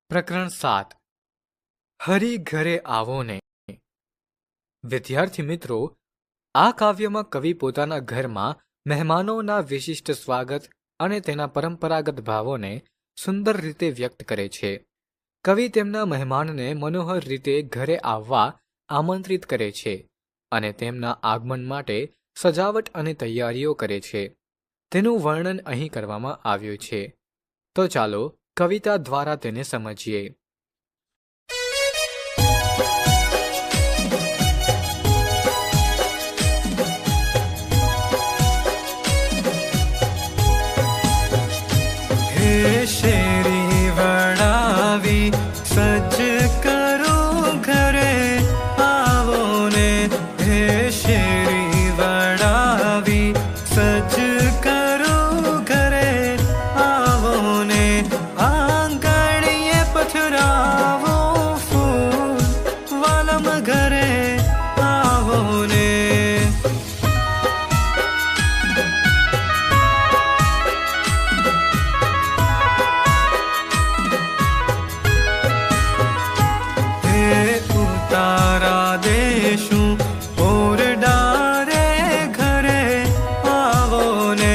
પ્રકરણ 7 હરી ઘરે આવો ને. વિદ્યાર્થી મિત્રો, આ કાવ્યમાં કવિ પોતાના ઘરમાં મહેમાનોના વિશિષ્ટ સ્વાગત અને તેના પરંપરાગત ભાવોને સુંદર રીતે વ્યક્ત કરે છે. કવિ તેમના મહેમાનને મનોહર રીતે ઘરે આવવા આમંત્રિત કરે છે અને તેમના આગમન માટે સજાવટ અને તૈયારીઓ કરે છે. તેનું વર્ણન અહીં કરવામાં આવ્યું છે. તો ચાલો કવિતા દ્વારા તેને સમજીએ. હે શેરી વડાવી સજ કરો ઘરે આવો ને. હે શેરી વડાવી સજ કરો ઘરે આવો ને. આંગણીએ પથરાવો ફૂલ વાલમ ઘરે આવો ને. ઉતારા દેશું ઓરડા રે ઘરે આવો ને.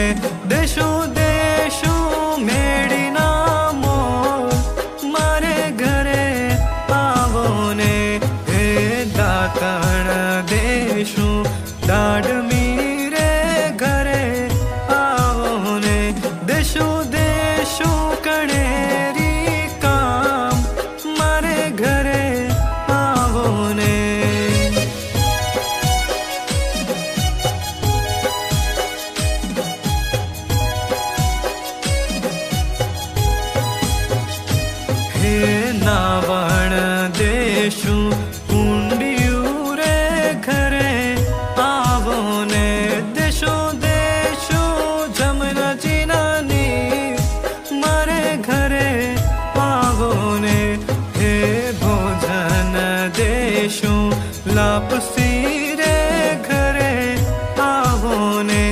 દેશું દેશું મેળીના મોર મારે ઘરે આવો ને. હે દાતણ દેશું દાડમી રે ઘરે આવો ને. દેશું દેશું કણેરી કામ મારે ઘરે આવો ને. હે નાવણ દેશું કુંડિયું રે ઘરે આવો ને. દેશું દેશું જમનાજીનાની મારે ઘરે આવો ને. હે ભોજન દેશું લાપસી રે ઘરે આવો ને.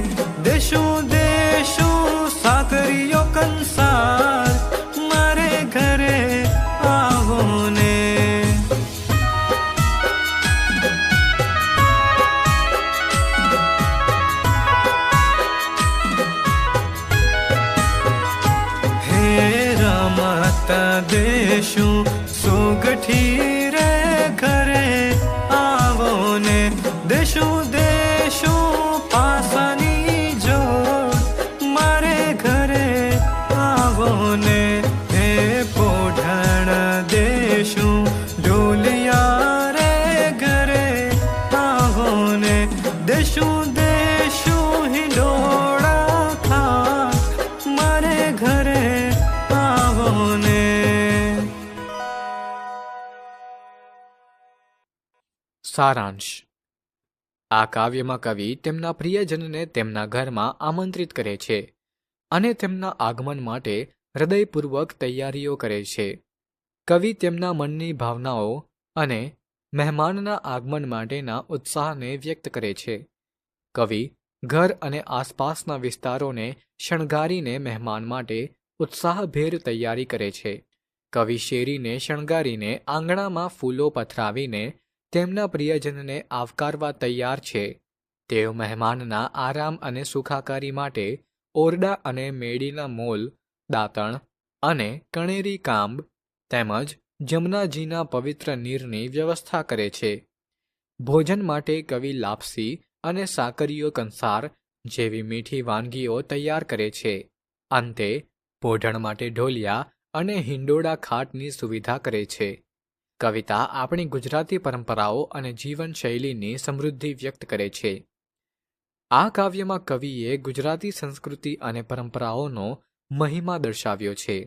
દેશું દેશું સાકરીઓ કંસાર મારે ઘરે આવો ને. હે રમત દેશું સોગઠી રે ઘરે આવો ને. દેશું દેશું પાસાની જોડ મારે ઘરે આવો ને. હે પોઢણ દેશું ઢોલિયા રે ઘરે આવો ને. દેશું દેશું હિંડોળા ખાટ મારે ઘરે આવો ને. સારાંશ. આ કાવ્યમાં કવિ તેમના પ્રિયજનને તેમના ઘરમાં આમંત્રિત કરે છે અને તેમના આગમન માટે હૃદયપૂર્વક તૈયારીઓ કરે છે. કવિ તેમના મનની ભાવનાઓ અને મહેમાનના આગમન માટેના ઉત્સાહને વ્યક્ત કરે છે. કવિ ઘર અને આસપાસના વિસ્તારોને શણગારીને મહેમાન માટે ઉત્સાહભેર તૈયારી કરે છે. કવિ શેરીને શણગારીને આંગણામાં ફૂલો પથરાવીને તેમના પ્રિયજનને આવકારવા તૈયાર છે. તેઓ મહેમાનના આરામ અને સુખાકારી માટે ઓરડા અને મેડીના મોલ, દાતણ અને કણેરી કાંબ તેમજ જમનાજીના પવિત્ર નીરની વ્યવસ્થા કરે છે. ભોજન માટે કવિ લાપસી અને સાકરીઓ કંસાર જેવી મીઠી વાનગીઓ તૈયાર કરે છે. અંતે પોઢણ માટે ઢોલિયા અને હિંડોળા ખાટની સુવિધા કરે છે. કવિતા આપણી ગુજરાતી પરંપરાઓ અને જીવનશૈલીની સમૃદ્ધિ વ્યક્ત કરે છે. આ કાવ્યમાં કવિએ ગુજરાતી સંસ્કૃતિ અને પરંપરાઓનો મહિમા દર્શાવ્યો છે,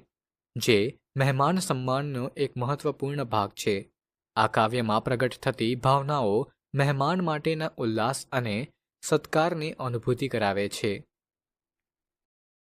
જે મહેમાન સન્માનનો એક મહત્વપૂર્ણ ભાગ છે. આ કાવ્યમાં પ્રગટ થતી ભાવનાઓ મહેમાન માટેના ઉલ્લાસ અને સત્કારની અનુભૂતિ કરાવે છે.